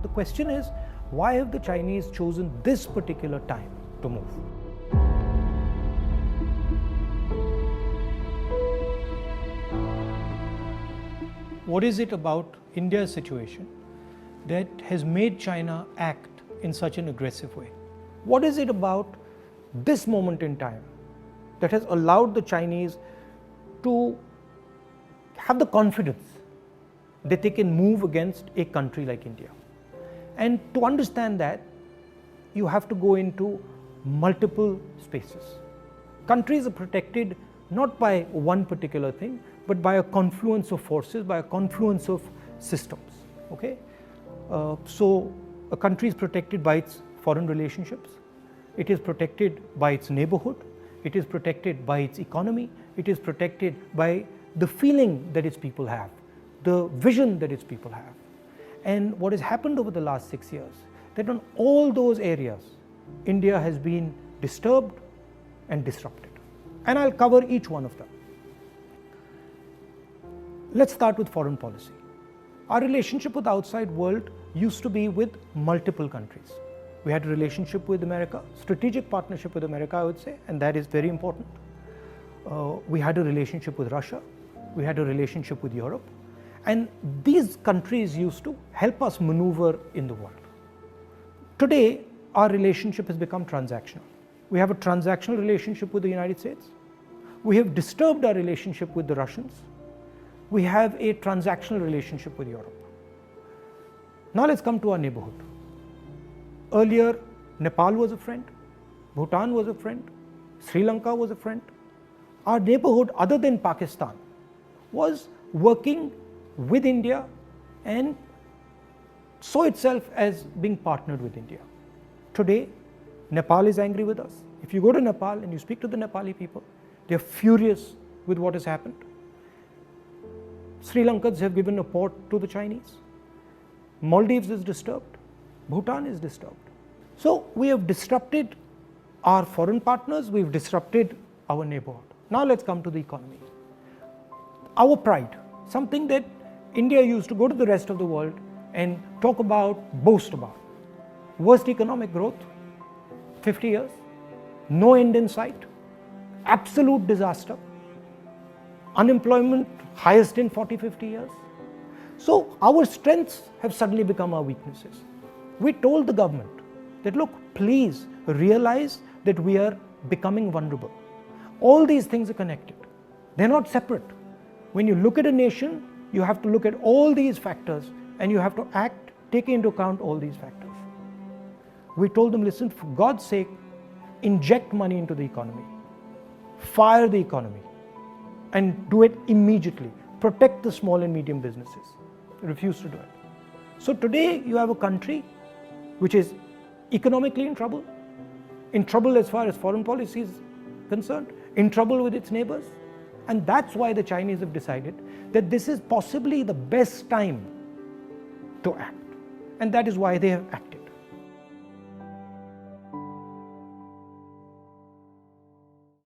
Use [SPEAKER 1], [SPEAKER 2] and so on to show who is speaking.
[SPEAKER 1] The question is, why have the Chinese chosen this particular time to move? What is it about India's situation that has made China act in such an aggressive way? What is it about this moment in time that has allowed the Chinese to have the confidence that they can move against a country like India? And to understand that, you have to go into multiple spaces. Countries are protected not by one particular thing, but by a confluence of forces, by a confluence of systems. Okay? So a country is protected by its foreign relationships, it is protected by its neighborhood, it is protected by its economy, it is protected by the feeling that its people have, the vision that its people have. And what has happened over the last 6 years, that on all those areas, India has been disturbed and disrupted. And I'll cover each one of them. Let's start with foreign policy. Our relationship with the outside world used to be with multiple countries. We had a relationship with America, strategic partnership with America, I would say, and that is very important. We had a relationship with Russia, we had a relationship with Europe, and these countries used to help us maneuver in the world. Today, our relationship has become transactional. We have a transactional relationship with the United States. We have disturbed our relationship with the Russians. We have a transactional relationship with Europe. Now let's come to our neighborhood. Earlier, Nepal was a friend, Bhutan was a friend, Sri Lanka was a friend. Our neighborhood, other than Pakistan, was working with India and saw itself as being partnered with India. Today, Nepal is angry with us. If you go to Nepal and you speak to the Nepali people, they are furious with what has happened. Sri Lankans have given a port to the Chinese. Maldives is disturbed. Bhutan is disturbed. So we have disrupted our foreign partners, we've disrupted our neighborhood. Now let's come to the economy. Our pride, something that India used to go to the rest of the world and talk about, boast about. Worst economic growth, 50 years, no end in sight, absolute disaster, unemployment highest in 40-50 years. So our strengths have suddenly become our weaknesses. We told the government that, look, please realize that we are becoming vulnerable. All these things are connected. They're not separate. When you look at a nation, you have to look at all these factors and you have to act, take into account all these factors. We told them, listen, for God's sake, inject money into the economy, fire the economy, and do it immediately. Protect the small and medium businesses. They refuse to do it. So today you have a country which is economically in trouble as far as foreign policy is concerned, in trouble with its neighbors. And that's why the Chinese have decided that this is possibly the best time to act. And that is why they have acted.